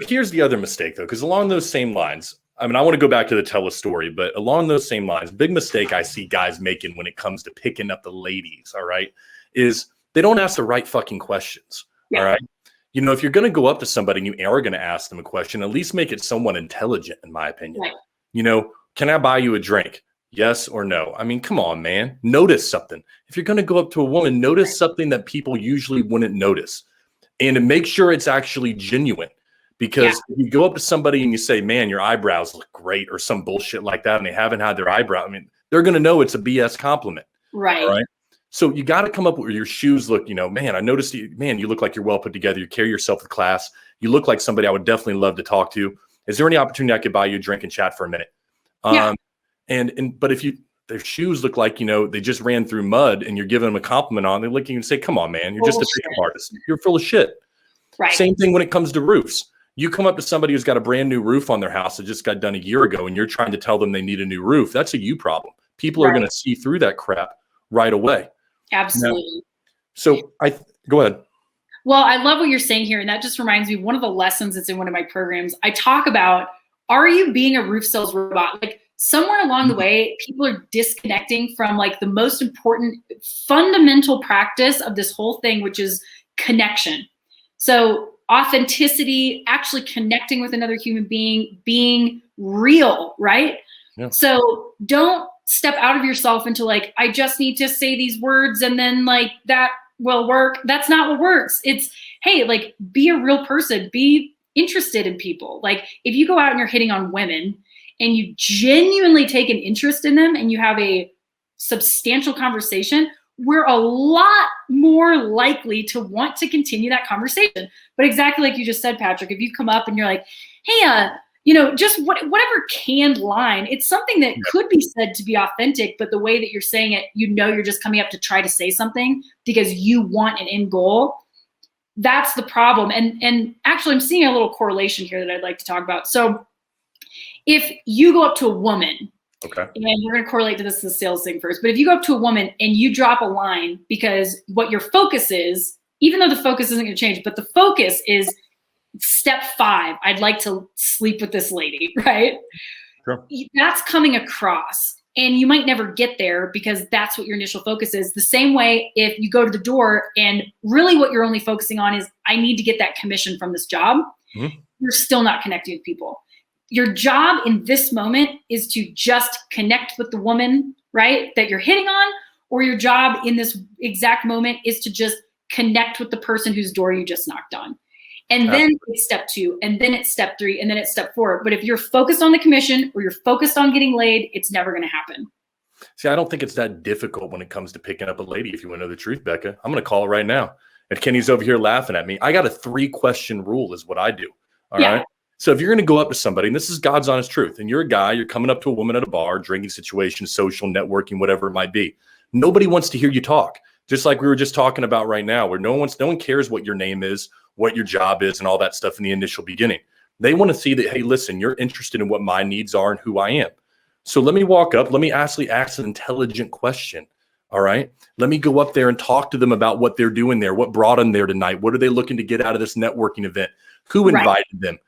Here's the other mistake, though, because along those same lines, I mean, I want to go back to the tell a story, but along those same lines, big mistake I see guys making when it comes to picking up the ladies, all right, is they don't ask the right fucking questions, all right? If you're going to go up to somebody and you are going to ask them a question, at least make it somewhat intelligent, in my opinion. Right. Can I buy you a drink? Yes or no? I mean, come on, man. Notice something. If you're going to go up to a woman, notice something that people usually wouldn't notice. And to make sure it's actually genuine. Because if you go up to somebody and you say, man, your eyebrows look great, or some bullshit like that, and they haven't had their eyebrow, I mean, they're going to know it's a BS compliment. Right. All right. So you got to come up with your shoes look, man, I noticed you look like you're well put together. You carry yourself with class. You look like somebody I would definitely love to talk to. Is there any opportunity I could buy you a drink and chat for a minute? But if their shoes look like, they just ran through mud and you're giving them a compliment on, they're looking and say, come on, man, you're just a pickup artist. You're full of shit. Right. Same thing when it comes to roofs. You come up to somebody who's got a brand new roof on their house that just got done a year ago, and you're trying to tell them they need a new roof. That's a you problem. People are going to see through that crap right away. Absolutely. So go ahead. Well, I love what you're saying here. And that just reminds me, one of the lessons that's in one of my programs, I talk about, are you being a roof sales robot? Like somewhere along the way, people are disconnecting from like the most important fundamental practice of this whole thing, which is connection. So authenticity, actually connecting with another human being, being real, right? Yeah. So don't step out of yourself into like, I just need to say these words and then like that will work. That's not what works. It's, hey, like be a real person, be interested in people. Like if you go out and you're hitting on women and you genuinely take an interest in them and you have a substantial conversation, we're a lot more likely to want to continue that conversation. But exactly like you just said, Patrick, if you come up and you're like, hey, just whatever canned line, it's something that could be said to be authentic, but the way that you're saying it, you're just coming up to try to say something because you want an end goal. That's the problem. And actually, I'm seeing a little correlation here that I'd like to talk about. So if you go up to a woman, okay, and we're going to correlate to this sales thing first, but if you go up to a woman and you drop a line because what your focus is, even though the focus isn't going to change, but the focus is step 5, I'd like to sleep with this lady, right? Sure. That's coming across. And you might never get there because that's what your initial focus is. The same way if you go to the door and really what you're only focusing on is, I need to get that commission from this job, you're still not connecting with people. Your job in this moment is to just connect with the woman, right, that you're hitting on, or your job in this exact moment is to just connect with the person whose door you just knocked on. And then it's step 2, and then it's step 3, and then it's step 4. But if you're focused on the commission or you're focused on getting laid, it's never going to happen. See, I don't think it's that difficult when it comes to picking up a lady. If you want to know the truth, Becca, I'm going to call her right now. And Kenny's over here laughing at me. I got a 3-question rule is what I do. All right. So if you're going to go up to somebody, and this is God's honest truth, and you're a guy, you're coming up to a woman at a bar, drinking situation, social networking, whatever it might be. Nobody wants to hear you talk. Just like we were just talking about right now, where no one cares what your name is, what your job is, and all that stuff in the initial beginning. They want to see that, hey, listen, you're interested in what my needs are and who I am. So let me walk up. Let me actually ask an intelligent question. All right. Let me go up there and talk to them about what they're doing there. What brought them there tonight? What are they looking to get out of this networking event? Who Right. invited them?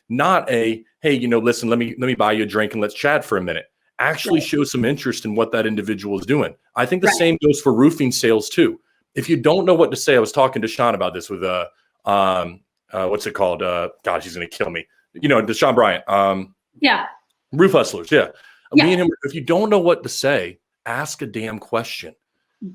Not a, hey, listen, let me buy you a drink and let's chat for a minute. Actually Right. show some interest in what that individual is doing. I think the Right. same goes for roofing sales too. If you don't know what to say, I was talking to Sean about this with what's it called? Gosh, he's gonna kill me. Deshaun Bryant. Yeah. Roof Hustlers, yeah. Yeah. Me and him, if you don't know what to say, ask a damn question.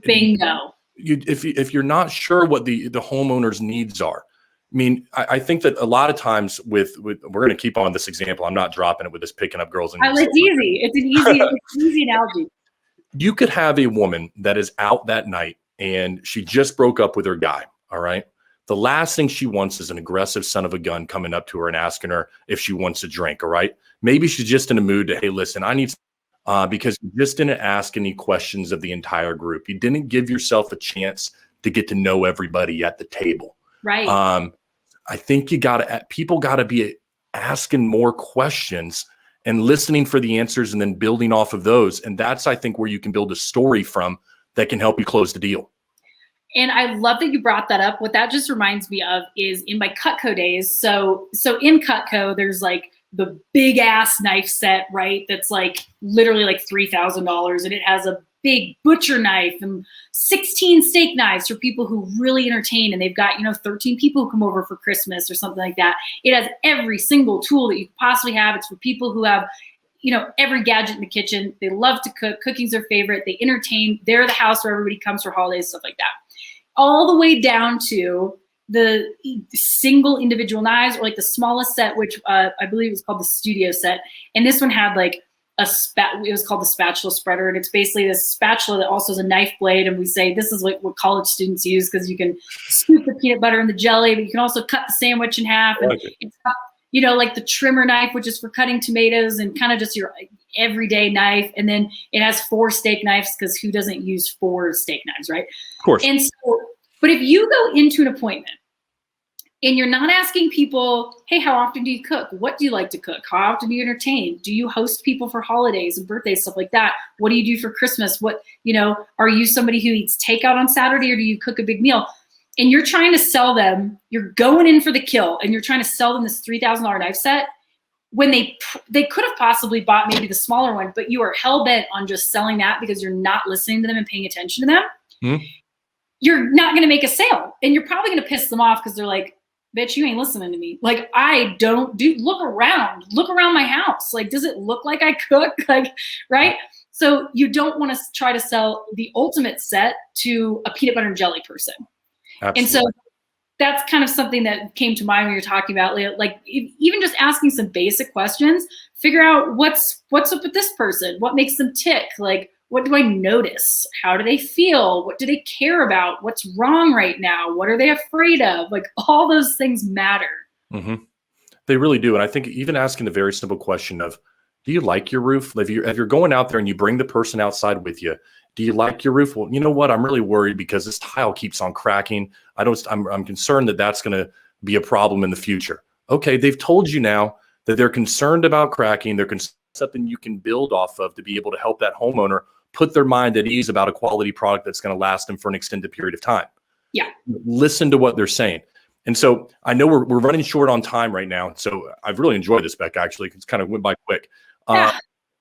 Bingo. If you're not sure what the homeowner's needs are, I mean, I think that a lot of times with we're going to keep on this example. I'm not dropping it with this picking up girls. And It's easy. It's an easy analogy. you could have a woman that is out that night and she just broke up with her guy. All right. The last thing she wants is an aggressive son of a gun coming up to her and asking her if she wants a drink. All right. Maybe she's just in a mood to, hey, listen, I need, because you just didn't ask any questions of the entire group. You didn't give yourself a chance to get to know everybody at the table. Right. I think people got to be asking more questions and listening for the answers and then building off of those. And that's, I think, where you can build a story from that can help you close the deal. And I love that you brought that up. What that just reminds me of is in my Cutco days. So in Cutco, there's like the big ass knife set, right? That's like literally like $3,000, and it has a big butcher knife and 16 steak knives for people who really entertain, and they've got 13 people who come over for Christmas or something like that. It has every single tool that you could possibly have. It's for people who have every gadget in the kitchen. They love to cook. Cooking's their favorite. They entertain. They're the house where everybody comes for holidays, stuff like that. All the way down to the single individual knives, or like the smallest set, which I believe was called the studio set. And this one had like it was called the spatula spreader. And it's basically this spatula that also has a knife blade. And we say this is like what college students use, because you can scoop the peanut butter and the jelly, but you can also cut the sandwich in half. And it's got, like the trimmer knife, which is for cutting tomatoes, and kind of just your everyday knife. And then it has 4 steak knives, because who doesn't use 4 steak knives, right? Of course. And so, but if you go into an appointment and you're not asking people, hey, how often do you cook? What do you like to cook? How often do you entertain? Do you host people for holidays and birthdays, stuff like that? What do you do for Christmas? Are you somebody who eats takeout on Saturday, or do you cook a big meal? And you're trying to sell them, you're going in for the kill, and you're trying to sell them this $3,000 knife set, when they could have possibly bought maybe the smaller one, but you are hell-bent on just selling that because you're not listening to them and paying attention to them. Mm-hmm. You're not going to make a sale, and you're probably going to piss them off because they're like, bitch, you ain't listening to me. Like, I don't look around my house. Like, does it look like I cook? Like, right? So you don't want to try to sell the ultimate set to a peanut butter and jelly person. Absolutely. And so that's kind of something that came to mind when you're talking about, like, even just asking some basic questions, figure out what's up with this person, what makes them tick, like, what do I notice? How do they feel? What do they care about? What's wrong right now? What are they afraid of? Like, all those things matter. Mm-hmm. They really do. And I think even asking the very simple question of, do you like your roof? If you're going out there and you bring the person outside with you, do you like your roof? Well, you know what? I'm really worried because this tile keeps on cracking. I'm concerned that that's going to be a problem in the future. Okay, they've told you now that they're concerned about cracking. They're something you can build off of to be able to help that homeowner put their mind at ease about a quality product that's going to last them for an extended period of time. Yeah. Listen to what they're saying. And so I know we're running short on time right now. So I've really enjoyed this, Beck, actually. It's kind of went by quick.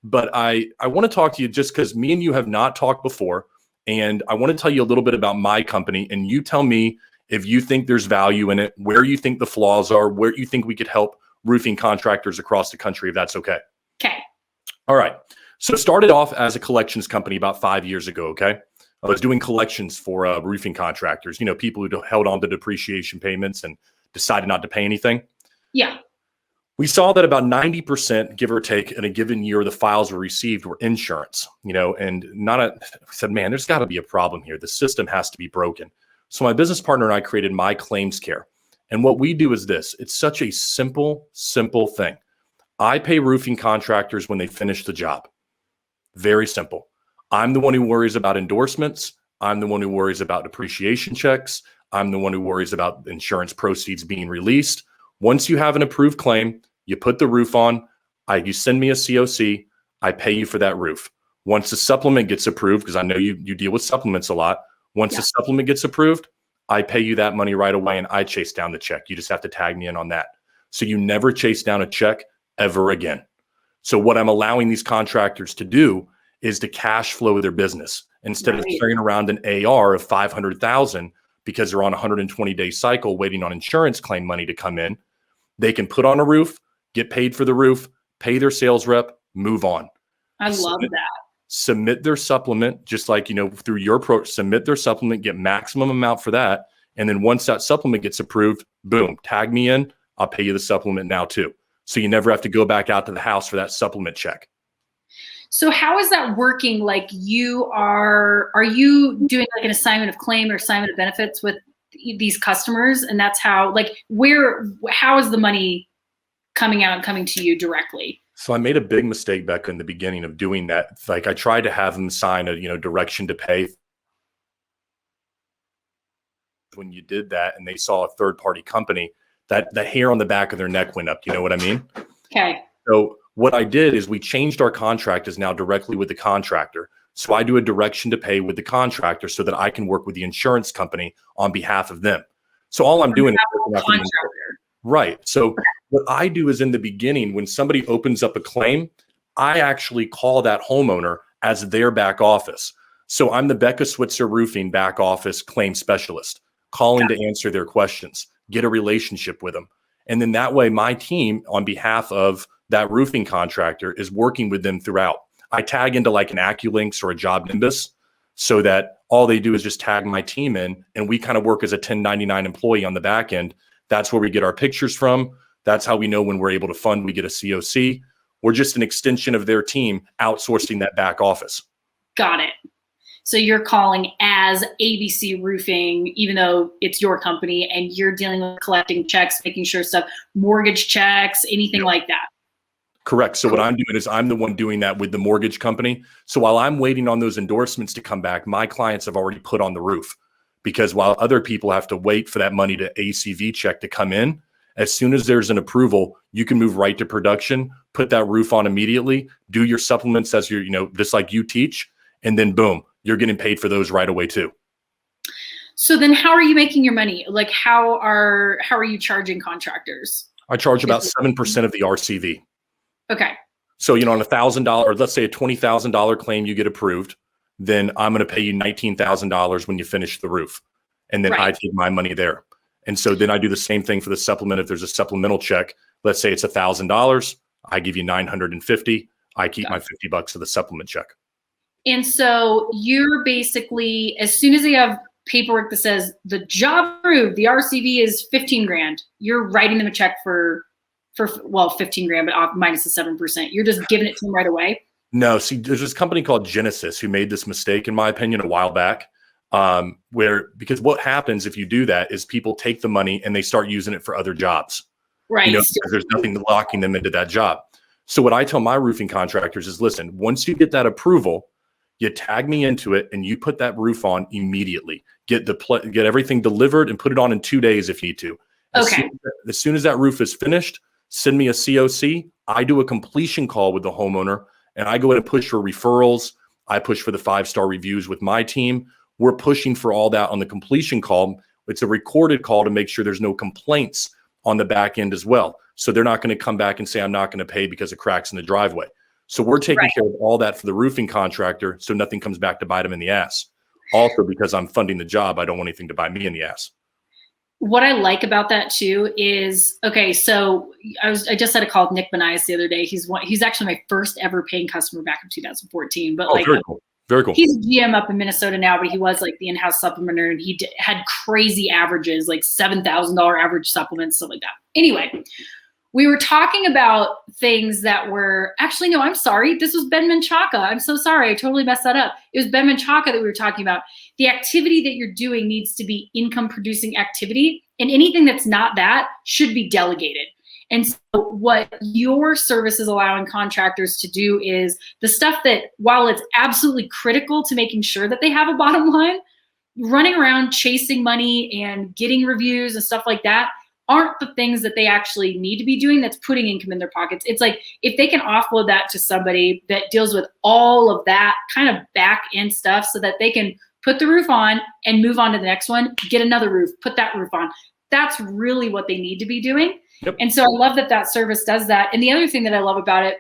But I want to talk to you just because me and you have not talked before. And I want to tell you a little bit about my company. And you tell me if you think there's value in it, where you think the flaws are, where you think we could help roofing contractors across the country, if that's okay. Okay. All right. So started off as a collections company about 5 years ago, okay? I was doing collections for roofing contractors, people who held on to depreciation payments and decided not to pay anything. Yeah. We saw that about 90%, give or take, in a given year, the files we received were insurance, and we said, man, there's got to be a problem here. The system has to be broken. So my business partner and I created My Claims Care. And what we do is this. It's such a simple thing. I pay roofing contractors when they finish the job. Very simple. I'm the one who worries about endorsements. I'm the one who worries about depreciation checks. I'm the one who worries about insurance proceeds being released. Once you have an approved claim, you put the roof on, you send me a COC, I pay you for that roof. Once the supplement gets approved, because I know you deal with supplements a lot. Once the supplement gets approved, I pay you that money right away and I chase down the check. You just have to tag me in on that. So you never chase down a check ever again. So what I'm allowing these contractors to do is to cash flow their business instead of carrying around an AR of 500,000 because they're on a 120-day cycle waiting on insurance claim money to come in. They can put on a roof, get paid for the roof, pay their sales rep, move on. I love that. Submit their supplement, just like, through your approach, submit their supplement, get maximum amount for that. And then once that supplement gets approved, boom, tag me in. I'll pay you the supplement now too. So you never have to go back out to the house for that supplement check. So how is that working? Like are you doing like an assignment of claim or assignment of benefits with these customers? And that's how, how is the money coming out and coming to you directly? So I made a big mistake, Becca, in the beginning of doing that. Like I tried to have them sign a, direction to pay. When you did that and they saw a third party company, that the hair on the back of their neck went up. Do you know what I mean? Okay. So what I did is we changed our contract is now directly with the contractor. So I do a direction to pay with the contractor so that I can work with the insurance company on behalf of them. So all I'm doing is right. So what I do is in the beginning, when somebody opens up a claim, I actually call that homeowner as their back office. So I'm the Becca Switzer Roofing back office claim specialist, calling to answer their questions, get a relationship with them. And then that way my team on behalf of that roofing contractor is working with them throughout. I tag into like an AccuLynx or a Job Nimbus so that all they do is just tag my team in and we kind of work as a 1099 employee on the back end. That's where we get our pictures from. That's how we know when we're able to fund, we get a COC. We're just an extension of their team outsourcing that back office. Got it. So you're calling as ABC Roofing, even though it's your company, and you're dealing with collecting checks, making sure stuff, mortgage checks, anything like that. Correct. So what I'm doing is I'm the one doing that with the mortgage company. So while I'm waiting on those endorsements to come back, my clients have already put on the roof, because while other people have to wait for that money to ACV check to come in, as soon as there's an approval, you can move right to production, put that roof on immediately, do your supplements as you're, just like you teach, and then boom, you're getting paid for those right away too. So then how are you making your money? Like how are you charging contractors? I charge about 7% of the RCV. Okay. So, on $1,000, or let's say a $20,000 claim you get approved, then I'm going to pay you $19,000 when you finish the roof. And then I take my money there. And so then I do the same thing for the supplement. If there's a supplemental check, let's say it's $1,000, I give you $950. I keep my $50 for the supplement check. And so you're basically, as soon as they have paperwork that says the job approved, the RCV is 15 grand, you're writing them a check for 15 grand, but minus the 7%. You're just giving it to them right away. No, see, there's this company called Genesis who made this mistake, in my opinion, a while back, because what happens if you do that is people take the money and they start using it for other jobs. Right. Because there's nothing locking them into that job. So what I tell my roofing contractors is, listen, once you get that approval, you tag me into it and you put that roof on immediately. Get everything delivered and put it on in 2 days if you need to. As soon as that roof is finished, send me a COC. I do a completion call with the homeowner and I go in and push for referrals. I push for the 5-star reviews with my team. We're pushing for all that on the completion call. It's a recorded call to make sure there's no complaints on the back end as well. So they're not going to come back and say, I'm not going to pay because of cracks in the driveway. So we're taking care of all that for the roofing contractor so nothing comes back to bite them in the ass. Also, because I'm funding the job, I don't want anything to bite me in the ass. What I like about that too is, okay, so I just had a call with Nick Benias the other day. He's actually my first ever paying customer back in 2014. But very cool. Very cool. He's a GM up in Minnesota now, but he was like the in-house supplementer, and he had crazy averages, like $7,000 average supplements, stuff like that. Anyway, we were talking about things that were actually, no, I'm sorry. This was Ben Menchaca. I'm so sorry. I totally messed that up. It was Ben Menchaca that we were talking about. The activity that you're doing needs to be income producing activity, and anything that's not that should be delegated. And so what your service is allowing contractors to do is the stuff that, while it's absolutely critical to making sure that they have a bottom line, running around chasing money and getting reviews and stuff like that, aren't the things that they actually need to be doing that's putting income in their pockets. It's like if they can offload that to somebody that deals with all of that kind of back end stuff so that they can put the roof on and move on to the next one, get another roof, put that roof on. That's really what they need to be doing. Yep. And so I love that that service does that. And the other thing that I love about it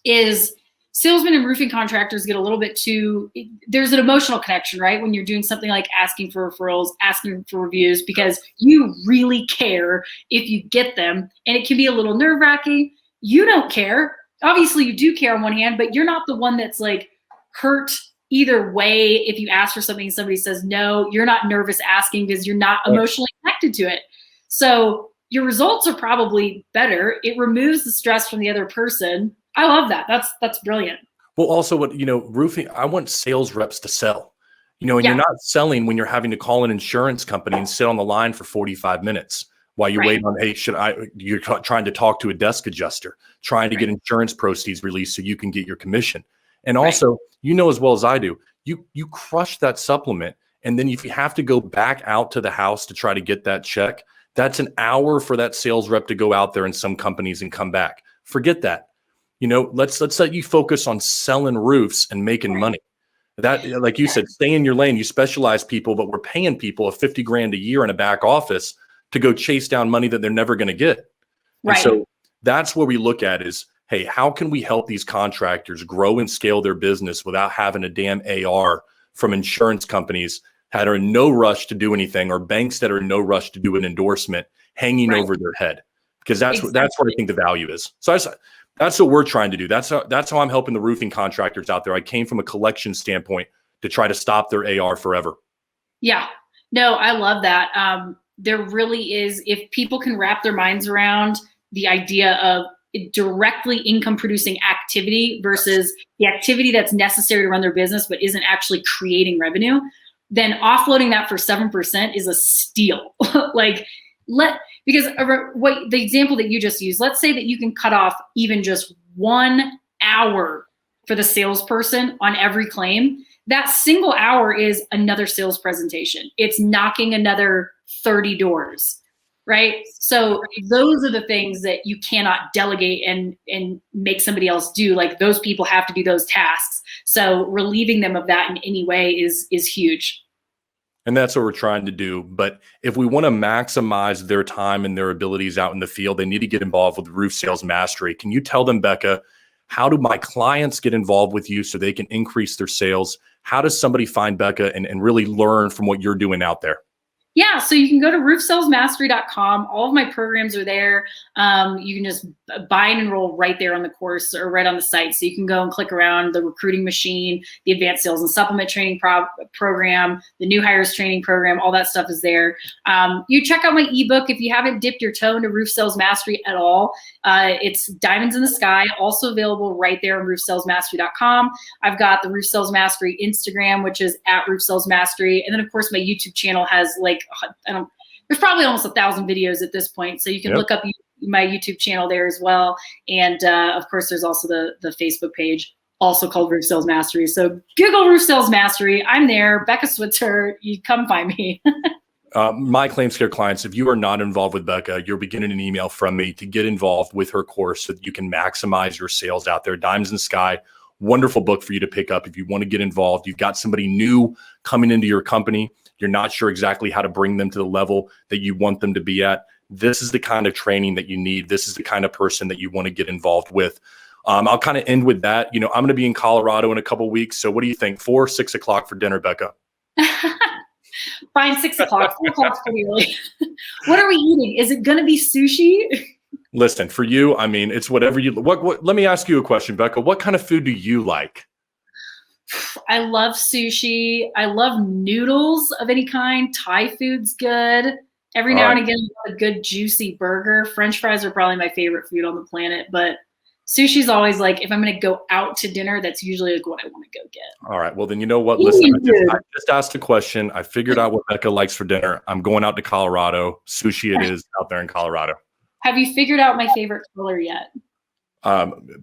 is salesmen and roofing contractors get a little bit too, there's an emotional connection, right? When you're doing something like asking for referrals, asking for reviews, because you really care if you get them. And it can be a little nerve wracking. You don't care. Obviously you do care on one hand, but you're not the one that's like hurt either way. If you ask for something and somebody says no, you're not nervous asking because you're not emotionally connected to it. So your results are probably better. It removes the stress from the other person. I love that. That's brilliant. Well, also what, roofing, I want sales reps to sell, and you're not selling when you're having to call an insurance company and sit on the line for 45 minutes while you wait on, hey, you're trying to talk to a desk adjuster, trying to get insurance proceeds released so you can get your commission. And also, as well as I do, you crush that supplement. And then if you have to go back out to the house to try to get that check, that's an hour for that sales rep to go out there in some companies and come back. Forget that. Let's let you focus on selling roofs and making money. That, like you said, stay in your lane. You specialize people, but we're paying people $50,000 a year in a back office to go chase down money that they're never going to get. Right. And so that's where we look at is, hey, how can we help these contractors grow and scale their business without having a damn AR from insurance companies that are in no rush to do anything, or banks that are in no rush to do an endorsement hanging over their head? Because that's where I think the value is. So that's what we're trying to do. That's how I'm helping the roofing contractors out there. I came from a collection standpoint to try to stop their AR forever. Yeah, no, I love that. There really is, if people can wrap their minds around the idea of directly income producing activity versus the activity that's necessary to run their business but isn't actually creating revenue, then offloading that for 7% is a steal. Because what the example that you just used, let's say that you can cut off even just 1 hour for the salesperson on every claim. That single hour is another sales presentation. It's knocking another 30 doors, right? So those are the things that you cannot delegate and make somebody else do. Like, those people have to do those tasks. So relieving them of that in any way is huge. And that's what we're trying to do. But if we want to maximize their time and their abilities out in the field, they need to get involved with Roof Sales Mastery. Can you tell them, Becca, how do my clients get involved with you so they can increase their sales? How does somebody find Becca and really learn from what you're doing out there? Yeah, so you can go to roofsalesmastery.com. All of my programs are there. You can just buy and enroll right there on the course or right on the site. So you can go and click around the recruiting machine, the advanced sales and supplement training program, the new hires training program, all that stuff is there. You check out my ebook if you haven't dipped your toe into Roof Sales Mastery at all. It's Diamonds in the Sky, also available right there on roofsalesmastery.com. I've got the Roof Sales Mastery Instagram, which is @roofsalesmastery. And then of course my YouTube channel has there's probably almost 1,000 videos at this point. So you can look up my YouTube channel there as well. And of course there's also the Facebook page, also called Roof Sales Mastery. So Google Roof Sales Mastery. I'm there, Becca Switzer. You come find me. My ClaimsCare clients, if you are not involved with Becca, you're beginning an email from me to get involved with her course so that you can maximize your sales out there. Diamonds in the Sky, wonderful book for you to pick up if you want to get involved. You've got somebody new coming into your company. You're not sure exactly how to bring them to the level that you want them to be at. This is the kind of training that you need. This is the kind of person that you want to get involved with. I'll kind of end with that. I'm going to be in Colorado in a couple of weeks. So what do you think? 4 or 6 o'clock for dinner, Becca? Fine, 6 o'clock. 4 o'clock's pretty early. What are we eating? Is it going to be sushi? Listen, for you, I mean, it's whatever you. Let me ask you a question, Becca. What kind of food do you like? I love sushi. I love noodles of any kind. Thai food's good. Every now and again, a good juicy burger. French fries are probably my favorite food on the planet, but sushi's always like, if I'm going to go out to dinner, that's usually like what I want to go get. All right. Well, then you know what? Listen, I just asked a question. I figured out what Becca likes for dinner. I'm going out to Colorado. Sushi it is out there in Colorado. Have you figured out my favorite color yet?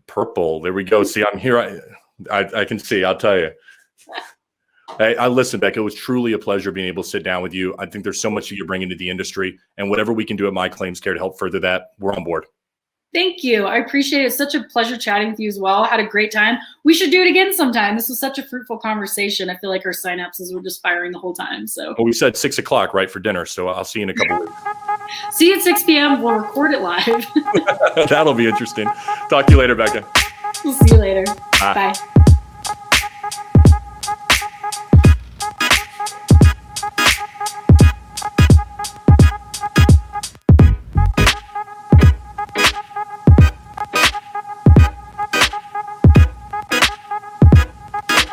Purple. There we go. See, I'm here. I can see. I'll tell you. Hey, I listen, Becca. It was truly a pleasure being able to sit down with you. I think there's so much that you're bringing to the industry, and whatever we can do at My Claims Care to help further that, we're on board. Thank you. I appreciate it. It's such a pleasure chatting with you as well. I had a great time. We should do it again sometime. This was such a fruitful conversation. I feel like our synapses were just firing the whole time. So Well, we said 6 o'clock, right, for dinner. So I'll see you in a couple weeks. see you at 6 p.m. We'll record it live. That'll be interesting. Talk to you later, Becca. We'll see you later. Bye. Bye.